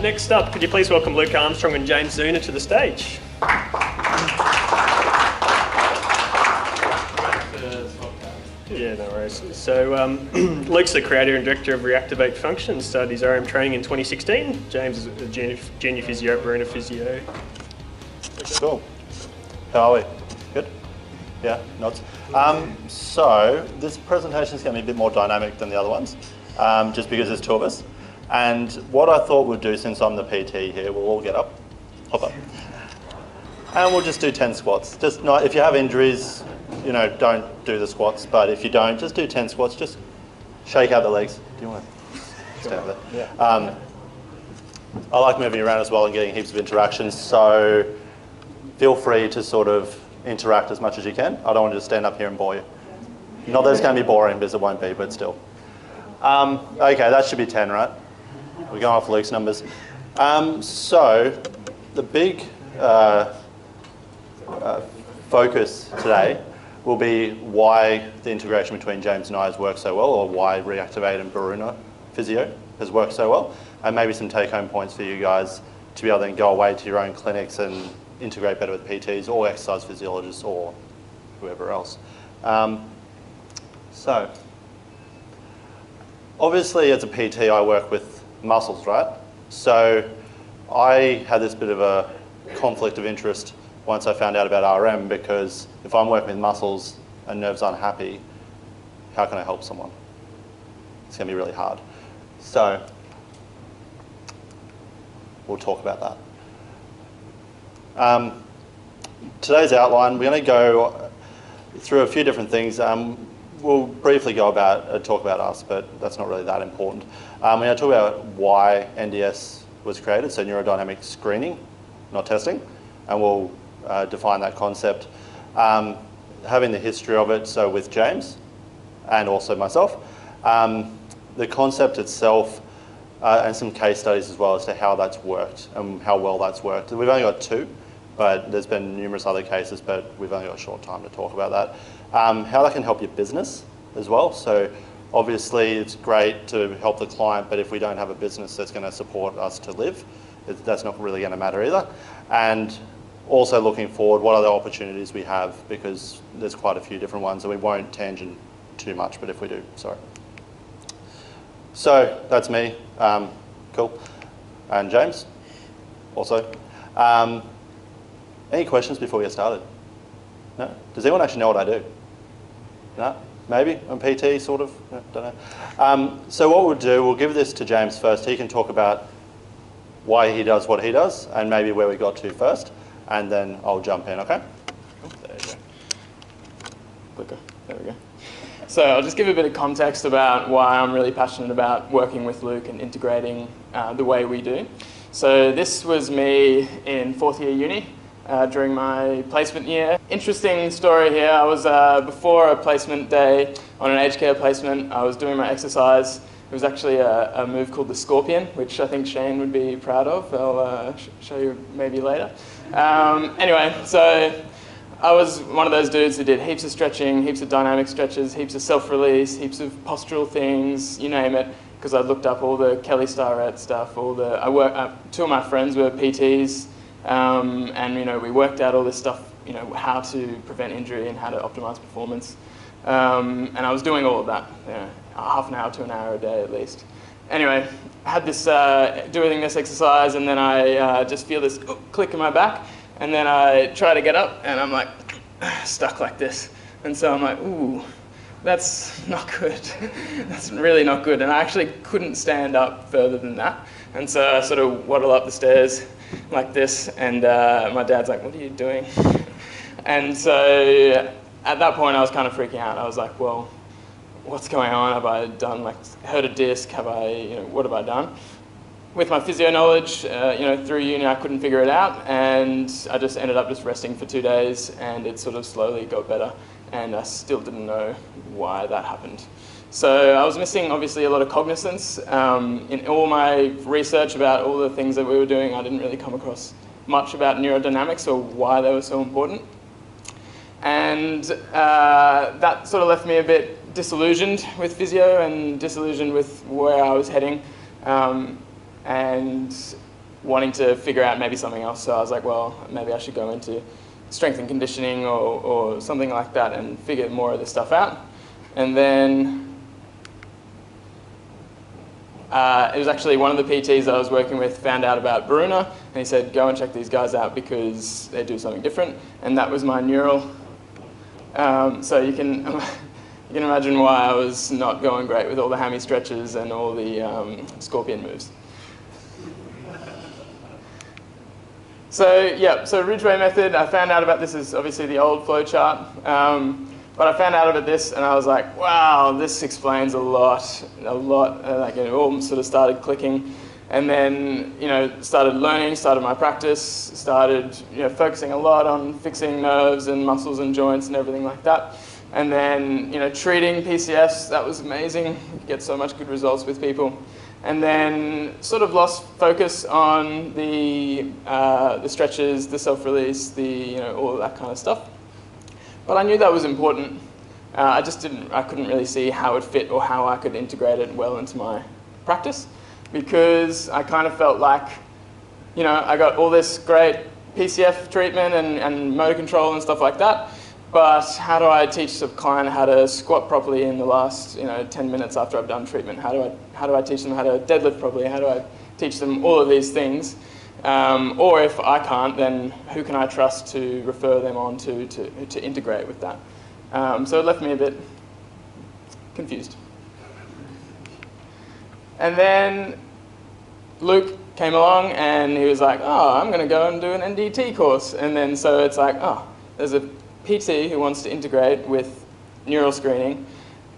next up, could you please welcome Luke Armstrong and James Zuna to the stage? Yeah, no worries. So Luke's the creator and director of Reactivate Function, started his RM training in 2016. James is a junior physio at Verona Physio. Cool. How are we? Good? Yeah, nods. So this presentation is going to be a bit more dynamic than the other ones, just because there's two of us. And what I thought we'd do, since I'm the PT here, we'll all get up, hop up, and we'll just do 10 squats. Just not, if you have injuries, you know, don't do the squats, but if you don't, just do 10 squats, just shake out the legs. Do you want to stand there? Yeah. I like moving around as well and getting heaps of interactions, so feel free to sort of interact as much as you can. I don't want to just stand up here and bore you. Not that it's going to be boring, because it won't be, but still. Okay, that should be 10, right? We're going off Luke's numbers. So the big focus today will be why the integration between James and I has worked so well, or why Reactivate and Verona Physio has worked so well, and maybe some take-home points for you guys to be able to then go away to your own clinics and integrate better with PTs or exercise physiologists or whoever else. So obviously as a PT I work with muscles, right? So I had this bit of a conflict of interest once I found out about RM, because if I'm working with muscles and nerves aren't happy, how can I help someone? It's going to be really hard. So we'll talk about that. Today's outline, we're going to go through a few different things. We'll briefly talk about us, but that's not really that important. We're going to talk about why NDS was created, so neurodynamic screening, not testing, and we'll define that concept. Having the history of it, so with James and also myself. The concept itself and some case studies as well as to how that's worked and how well that's worked. We've only got two, but there's been numerous other cases, but we've only got a short time to talk about that. How that can help your business as well. So obviously it's great to help the client, but if we don't have a business that's going to support us to live, that's not really going to matter either. And also looking forward, what other opportunities we have, because there's quite a few different ones, and we won't tangent too much, but if we do, sorry. So that's me. Cool. And James, also. Any questions before we get started? No? Does anyone actually know what I do? No? Maybe? I'm PT, sort of? No, don't know. So what we'll do, we'll give this to James first. He can talk about why he does what he does, and maybe where we got to first, and then I'll jump in, okay? There you go. Clicker. There we go. So I'll just give a bit of context about why I'm really passionate about working with Luke and integrating the way we do. So this was me in fourth year uni during my placement year. Interesting story here. I was before a placement day on an aged care placement. I was doing my exercise. It was actually a move called the Scorpion, which I think Shane would be proud of. I'll show you maybe later. Anyway, so I was one of those dudes who did heaps of stretching, heaps of dynamic stretches, heaps of self-release, heaps of postural things, you name it, because I looked up all the Kelly Starrett stuff. Two of my friends were PTs, and you know, we worked out all this stuff, you know, how to prevent injury and how to optimize performance. And I was doing all of that, you know, half an hour to an hour a day at least. Anyway, I had this doing this exercise, and then I just feel this click in my back, and then I try to get up, and I'm like stuck like this. And so I'm like, ooh, that's not good. That's really not good. And I actually couldn't stand up further than that. And so I sort of waddle up the stairs like this, and my dad's like, what are you doing? And so at that point I was kind of freaking out. I was like, well, what's going on? Have I done, like, hurt a disc? Have I, you know, what have I done? With my physio knowledge, you know, through uni I couldn't figure it out, and I just ended up just resting for 2 days, and it sort of slowly got better, and I still didn't know why that happened. So I was missing, obviously, a lot of cognizance. In all my research about all the things that we were doing, I didn't really come across much about neurodynamics or why they were so important. And that sort of left me a bit disillusioned with physio and disillusioned with where I was heading. And wanting to figure out maybe something else. So I was like, well, maybe I should go into strength and conditioning or something like that and figure more of this stuff out. And then it was actually one of the PTs that I was working with found out about Baruna, and he said, go and check these guys out because they do something different. And that was my neural. So you can imagine why I was not going great with all the hammy stretches and all the scorpion moves. So yeah, so Ridgway method, I found out about this is obviously the old flowchart, but I found out about this and I was like, wow, this explains a lot, like it all sort of started clicking. And then, started learning, started my practice, started, focusing a lot on fixing nerves and muscles and joints and everything like that. And then, treating PCFs, that was amazing. You get so much good results with people. And then sort of lost focus on the stretches, the self-release, all of that kind of stuff. But I knew that was important. I couldn't really see how it fit or how I could integrate it well into my practice, because I kind of felt like, I got all this great PCF treatment and motor control and stuff like that, but how do I teach a client how to squat properly in the last 10 minutes after I've done treatment? How do I teach them how to deadlift properly? How do I teach them all of these things? Or if I can't, then who can I trust to refer them on to integrate with that? So it left me a bit confused. And then Luke came along and he was like, oh, I'm going to go and do an NDT course. And then so it's like, oh, there's a PT who wants to integrate with neural screening.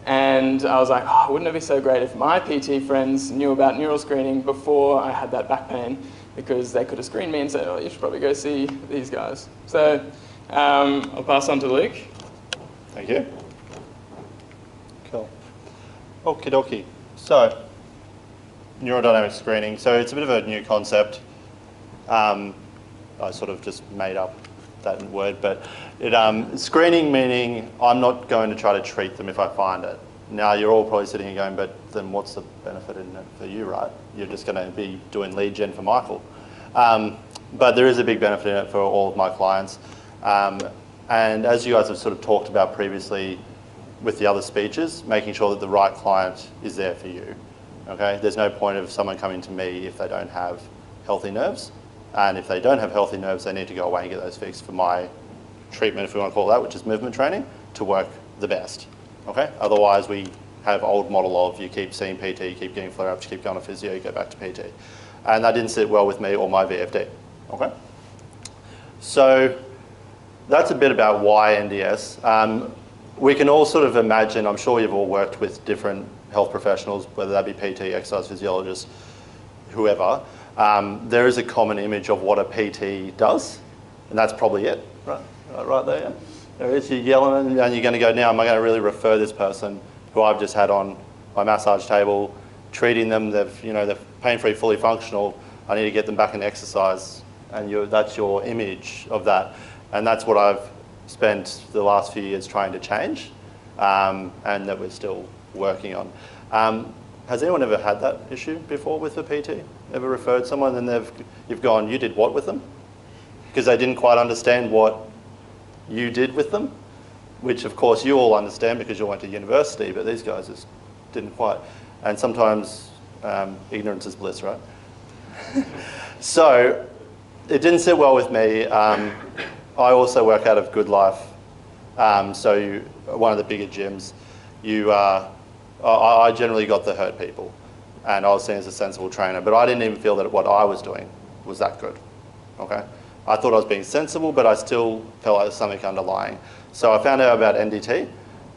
And I was like, oh, wouldn't it be so great if my PT friends knew about neural screening before I had that back pain, because they could have screened me and said, oh, you should probably go see these guys. So I'll pass on to Luke. Thank you. Cool. Okie dokie. So, neurodynamic screening. So it's a bit of a new concept. I sort of just made up that word, but screening meaning I'm not going to try to treat them if I find it. Now you're all probably sitting here going, but then what's the benefit in it for you, right? You're just going to be doing lead gen for Michael. But there is a big benefit in it for all of my clients. And as you guys have sort of talked about previously with the other speeches, making sure that the right client is there for you. Okay? There's no point of someone coming to me if they don't have healthy nerves. And if they don't have healthy nerves, they need to go away and get those fixed for my treatment, if we want to call it that, which is movement training, to work the best. Okay? Otherwise, we have old model of you keep seeing PT, you keep getting flare-ups, you keep going to physio, you go back to PT. And that didn't sit well with me or my VFD. Okay? So that's a bit about why NDS. We can all sort of imagine, I'm sure you've all worked with different health professionals, whether that be PT, exercise physiologists, whoever. There is a common image of what a PT does, and that's probably it, right there. Yeah. There is, you're yelling, and you're going to go, now am I going to really refer this person who I've just had on my massage table, treating them, they're pain-free, fully functional, I need to get them back in exercise, and that's your image of that. And that's what I've spent the last few years trying to change, and that we're still working on. Has anyone ever had that issue before with a PT? Ever referred someone and you've gone, you did what with them? Because they didn't quite understand what you did with them, which of course you all understand because you went to university, but these guys just didn't quite. And sometimes ignorance is bliss, right? So it didn't sit well with me. I also work out of Good Life, so one of the bigger gyms. I generally got the hurt people, and I was seen as a sensible trainer, but I didn't even feel that what I was doing was that good. Okay, I thought I was being sensible, but I still felt like there was something underlying. So I found out about NDT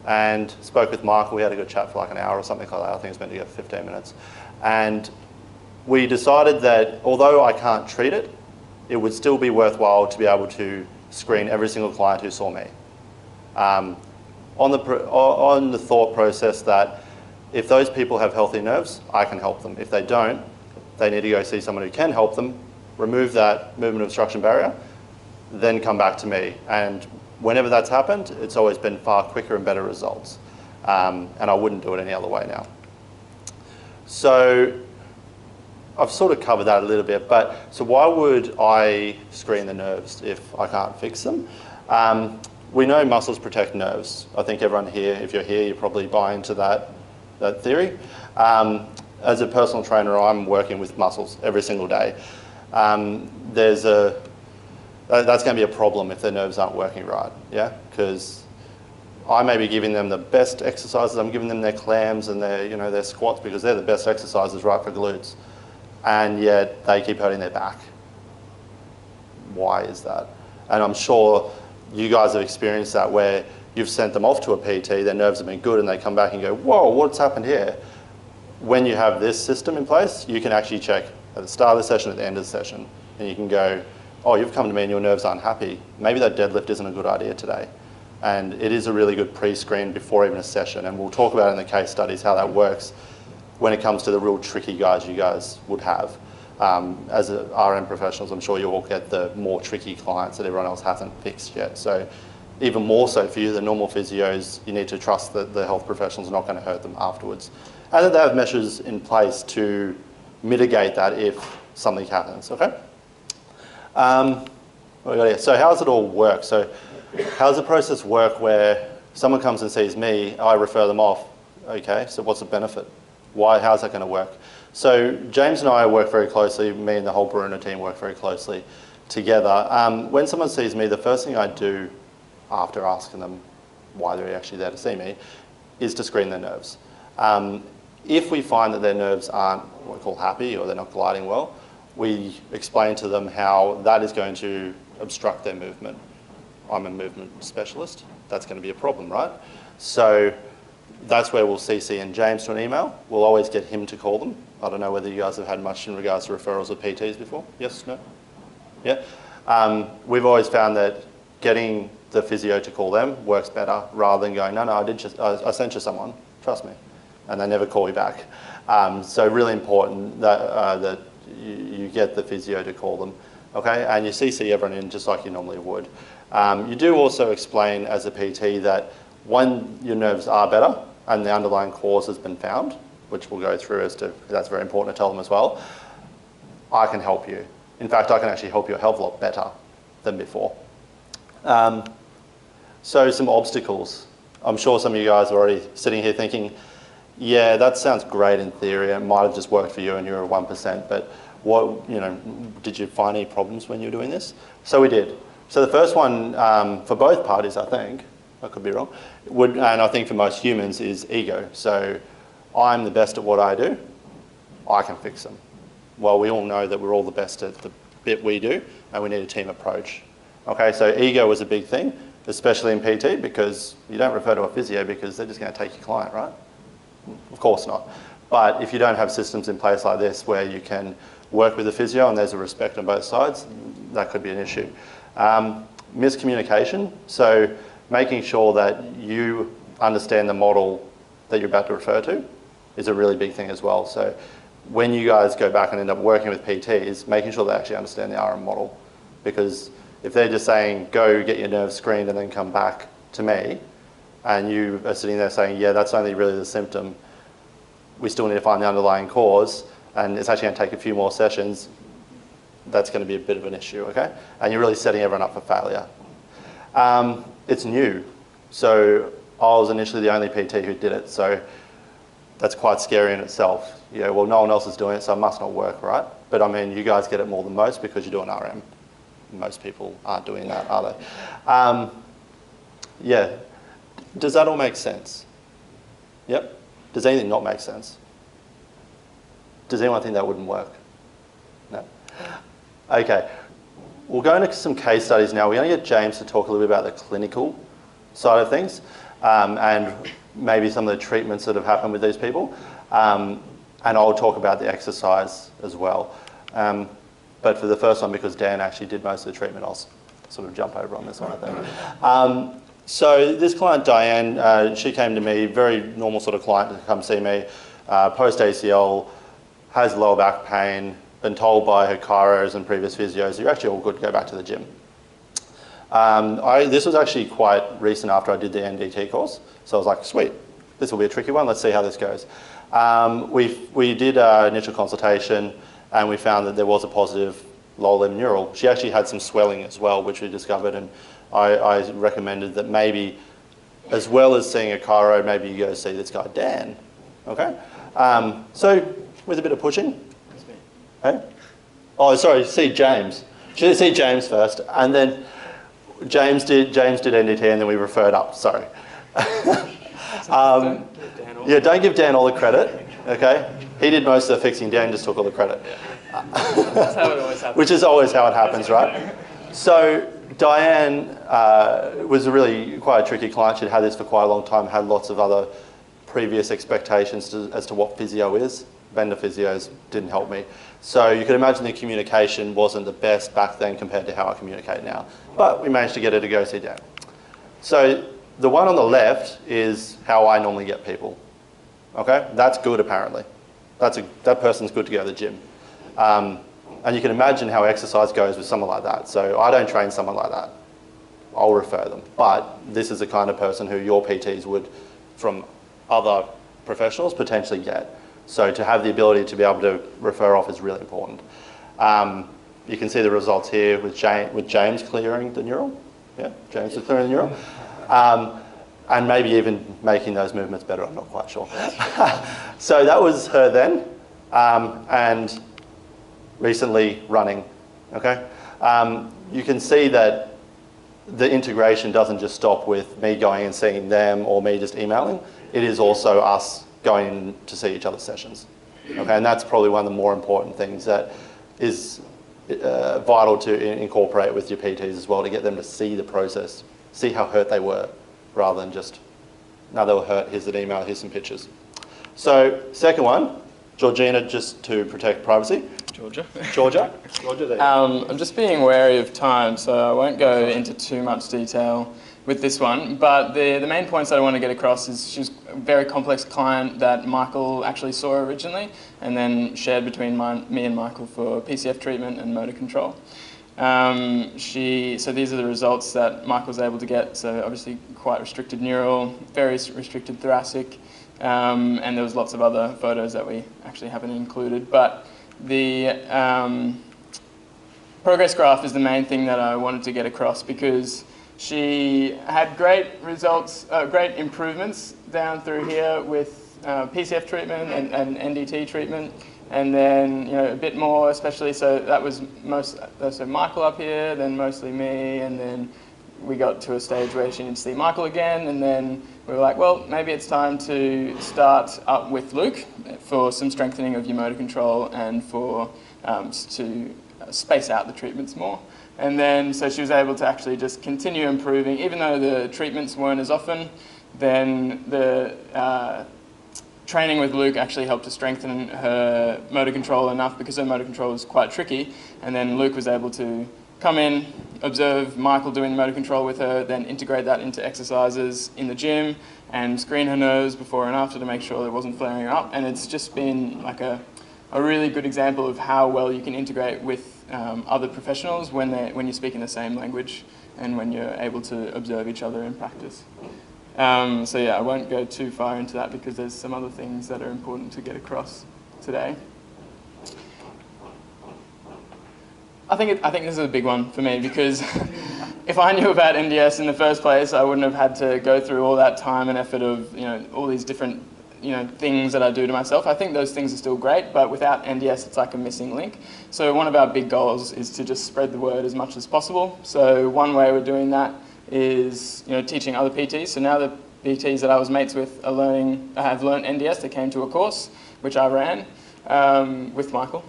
and spoke with Michael. We had a good chat for like an hour or something like that. I think it was meant to go 15 minutes. And we decided that although I can't treat it, it would still be worthwhile to be able to screen every single client who saw me. On the thought process that if those people have healthy nerves, I can help them. If they don't, they need to go see someone who can help them, remove that movement obstruction barrier, then come back to me. And whenever that's happened, it's always been far quicker and better results. And I wouldn't do it any other way now. So I've sort of covered that a little bit, but so why would I screen the nerves if I can't fix them? We know muscles protect nerves. I think everyone here, if you're here, you probably buy into that theory. As a personal trainer, I'm working with muscles every single day. That's going to be a problem if their nerves aren't working right, yeah? Because I may be giving them the best exercises. I'm giving them their clams and their squats because they're the best exercises, right, for glutes. And yet they keep hurting their back. Why is that? And I'm sure you guys have experienced that where you've sent them off to a PT, their nerves have been good, and they come back and go, whoa, what's happened here? When you have this system in place, you can actually check at the start of the session, at the end of the session, and you can go, oh, you've come to me and your nerves aren't happy. Maybe that deadlift isn't a good idea today. And it is a really good pre-screen before even a session, and we'll talk about in the case studies how that works when it comes to the real tricky guys you guys would have. As RM professionals, I'm sure you all get the more tricky clients that everyone else hasn't fixed yet. So even more so for you, the normal physios, you need to trust that the health professionals are not going to hurt them afterwards. And that they have measures in place to mitigate that if something happens, okay? What we got here? So how does it all work? So how does the process work where someone comes and sees me, I refer them off, okay, so what's the benefit? How's that going to work? So James and I work very closely, me and the whole Baruna team work very closely together. When someone sees me, the first thing I do after asking them why they're actually there to see me is to screen their nerves. If we find that their nerves aren't what we call happy or they're not gliding well, we explain to them how that is going to obstruct their movement. I'm a movement specialist. That's going to be a problem, right? So that's where we'll CC in James to an email. We'll always get him to call them. I don't know whether you guys have had much in regards to referrals of PTs before. Yes? No? Yeah? We've always found that getting the physio to call them works better rather than going, no, I sent you someone, trust me. And they never call you back. So really important that you get the physio to call them. Okay? And you CC everyone in just like you normally would. You do also explain as a PT that when your nerves are better and the underlying cause has been found, which we'll go through as to, that's very important to tell them as well, I can help you. In fact, I can actually help you a hell of a lot better than before. So some obstacles. I'm sure some of you guys are already sitting here thinking, yeah, that sounds great in theory. It might have just worked for you and you're a 1%, but did you find any problems when you were doing this? So we did. So the first one, for both parties, I think, I could be wrong, and I think for most humans, is ego. So I'm the best at what I do, I can fix them. Well, we all know that we're all the best at the bit we do, and we need a team approach. Okay, so ego is a big thing, especially in PT, because you don't refer to a physio because they're just going to take your client, right? Of course not. But if you don't have systems in place like this where you can work with the physio and there's a respect on both sides, that could be an issue. Miscommunication, so making sure that you understand the model that you're about to refer to is a really big thing as well. So when you guys go back and end up working with PTs, making sure they actually understand the RM model. Because if they're just saying, go get your nerves screened and then come back to me, and you are sitting there saying, yeah, that's only really the symptom, we still need to find the underlying cause, and it's actually going to take a few more sessions, that's going to be a bit of an issue, okay? And you're really setting everyone up for failure. It's new. So I was initially the only PT who did it, so that's quite scary in itself. Yeah, well, no one else is doing it, so it must not work, right? But I mean, you guys get it more than most because you do an RM. Most people aren't doing that, are they? Yeah. Does that all make sense? Yep. Does anything not make sense? Does anyone think that wouldn't work? No? Okay. We'll go into some case studies now. We're going to get James to talk a little bit about the clinical side of things and maybe some of the treatments that have happened with these people. And I'll talk about the exercise as well. But for the first one, because Dan actually did most of the treatment, I'll sort of jump over on this one, I think. So this client, Diane, she came to me, very normal sort of client to come see me, post-ACL, has lower back pain, been told by her chiros and previous physios, you're actually all good to go back to the gym. This was actually quite recent after I did the NDT course, so I was like, sweet, this will be a tricky one, let's see how this goes. We did an initial consultation, and we found that there was a positive lower limb neural. She actually had some swelling as well, which we discovered, and I recommended that maybe, as well as seeing a chiro, maybe you go see this guy, Dan. Okay? So, with a bit of pushing. Hey? Oh, sorry, see James. Should I see James first? And then James did NDT, and then we referred up, sorry. Yeah, don't give Dan all the credit, okay? He did most of the fixing, Dan just took all the credit. That's how it always happens. Which is always how it happens, right? So Diane was really quite a tricky client. She'd had this for quite a long time, had lots of other previous expectations as to what physio is. Vendor physios didn't help me. So you can imagine the communication wasn't the best back then compared to how I communicate now. But we managed to get her to go see Dan. So the one on the left is how I normally get people. Okay, that's good apparently. That person's good to go to the gym. And you can imagine how exercise goes with someone like that. So I don't train someone like that. I'll refer them. But this is the kind of person who your PTs would, from other professionals, potentially get. So to have the ability to be able to refer off is really important. You can see the results here with James clearing the neural. Yeah, James is clearing the neural. And maybe even making those movements better, I'm not quite sure. So that was her then, and recently running, okay? You can see that the integration doesn't just stop with me going and seeing them or me just emailing. It is also us going to see each other's sessions, okay? And that's probably one of the more important things that is vital to incorporate with your PTs as well, to get them to see the process, see how hurt they were, rather than just, now they were hurt, here's an email, here's some pictures. So, second one, Georgina, just to protect privacy. Georgia, there. I'm just being wary of time, so I won't go into too much detail with this one, but the main points that I want to get across is she was a very complex client that Michael actually saw originally, and then shared between me and Michael for PCF treatment and motor control. So these are the results that Michael was able to get. So obviously quite restricted neural, very restricted thoracic, and there was lots of other photos that we actually haven't included. But the progress graph is the main thing that I wanted to get across, because she had great results, great improvements down through here with PCF treatment and NDT treatment. And then, a bit more, especially, so that was so Michael up here, then mostly me, and then we got to a stage where she needed to see Michael again, and then we were like, well, maybe it's time to start up with Luke for some strengthening of your motor control and for to space out the treatments more. And then, so she was able to actually just continue improving, even though the treatments weren't as often. Then the training with Luke actually helped to strengthen her motor control enough, because her motor control was quite tricky. And then Luke was able to come in, observe Michael doing motor control with her, then integrate that into exercises in the gym and screen her nose before and after to make sure that it wasn't flaring up. And it's just been like a really good example of how well you can integrate with other professionals when you speak in the same language and when you're able to observe each other in practice. So yeah, I won't go too far into that because there's some other things that are important to get across today. I think this is a big one for me, because if I knew about NDS in the first place, I wouldn't have had to go through all that time and effort of all these different things that I do to myself. I think those things are still great, but without NDS, it's like a missing link. So one of our big goals is to just spread the word as much as possible. So one way we're doing that is teaching other PTs. So now the PTs that I was mates with have learned NDS. They came to a course which I ran with Michael,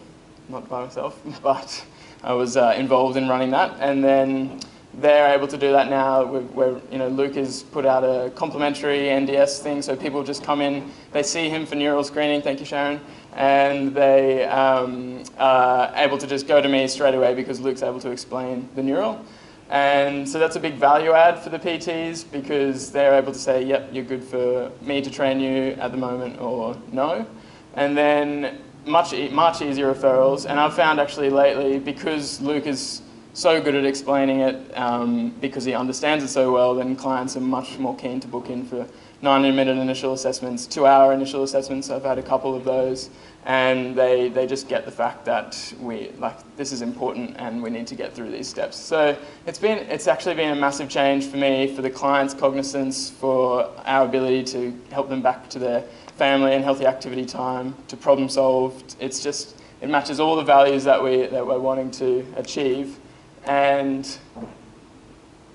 not by myself, but I was involved in running that. And then they're able to do that now where Luke has put out a complimentary NDS thing, so people just come in, they see him for neural screening, thank you Sharon, and they are able to just go to me straight away because Luke's able to explain the neural. And so that's a big value add for the PTs, because they're able to say, yep, you're good for me to train you at the moment, or no. And then much easier referrals. And I've found actually lately, because Luke is so good at explaining it, because he understands it so well, then clients are much more keen to book in for 90-minute initial assessments, 2-hour initial assessments. I've had a couple of those, and they just get the fact that this is important and we need to get through these steps. So it's actually been a massive change for me, for the client's cognizance, for our ability to help them back to their family and healthy activity time, to problem solve. It matches all the values that we're wanting to achieve, and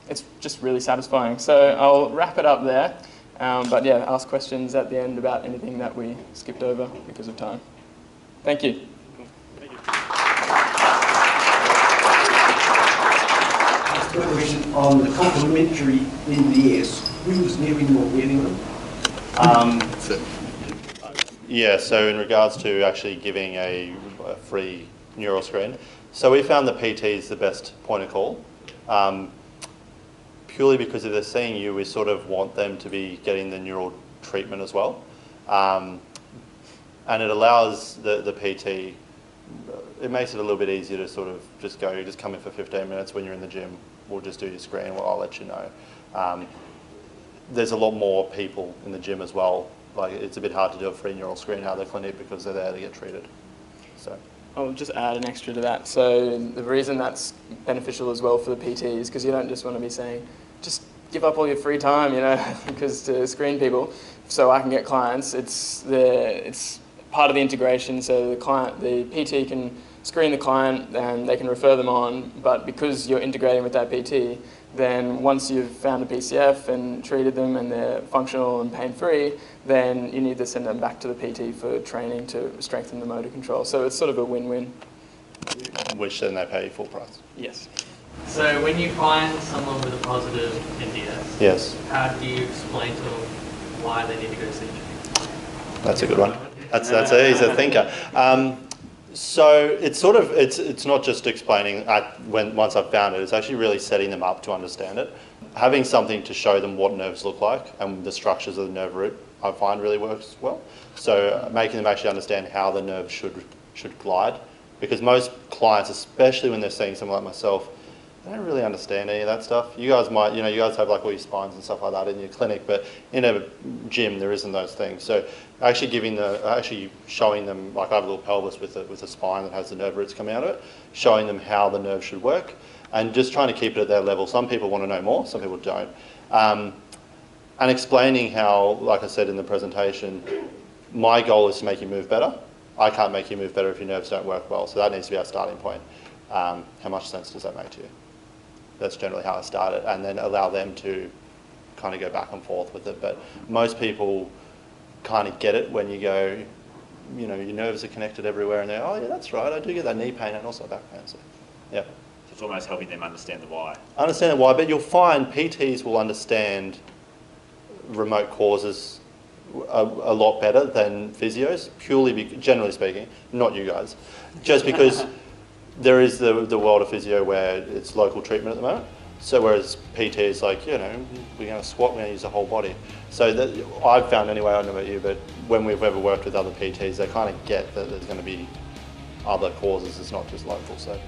it's just really satisfying. So I'll wrap it up there. But yeah, ask questions at the end about anything that we skipped over because of time. Thank you. Just a question on the complementary NDS. Who's nearing or getting them? Yeah, so in regards to actually giving a free neural screen, so we found the PT is the best point of call. Purely because if they're seeing you, we sort of want them to be getting the neural treatment as well. And it allows the PT, it makes it a little bit easier to sort of just come in for 15 minutes when you're in the gym. We'll just do your screen, I'll let you know. There's a lot more people in the gym as well. Like, it's a bit hard to do a free neural screen out of the clinic because they're there to get treated. So. I'll just add an extra to that. So the reason that's beneficial as well for the PT is because you don't just want to be saying, just give up all your free time, because to screen people so I can get clients. It's part of the integration, so the PT can screen the client and they can refer them on, but because you're integrating with that PT, then once you've found a PCF and treated them and they're functional and pain-free, then you need to send them back to the PT for training to strengthen the motor control. So it's sort of a win-win. Which then they pay you full price. Yes. So when you find someone with a positive NDS, yes, how do you explain to them why they need to go see you? That's a good one. He's a thinker. So it's not just explaining once I've found it, it's actually really setting them up to understand it. Having something to show them what nerves look like and the structures of the nerve root, I find really works well. So making them actually understand how the nerve should glide, because most clients, especially when they're seeing someone like myself, they don't really understand any of that stuff. You guys might, you guys have like all your spines and stuff like that in your clinic, but in a gym there isn't those things. So actually showing them, like I have a little pelvis with a spine that has the nerve roots coming out of it, showing them how the nerve should work, and just trying to keep it at their level. Some people want to know more, some people don't. And explaining how, like I said in the presentation, my goal is to make you move better. I can't make you move better if your nerves don't work well, so that needs to be our starting point. How much sense does that make to you? That's generally how I start it, and then allow them to kind of go back and forth with it. But most people kind of get it when you go, your nerves are connected everywhere, and they're, oh yeah, that's right, I do get that knee pain and also back pain. So, yeah. So it's almost helping them understand the why. Understand the why, but you'll find PTs will understand remote causes a lot better than physios, generally speaking, not you guys, just because there is the world of physio where it's local treatment at the moment. So whereas PT is like, we're going to squat, we're going to use the whole body. So that I've found anyway, I don't know about you, but when we've ever worked with other PTs, they kind of get that there's going to be other causes, it's not just local. So.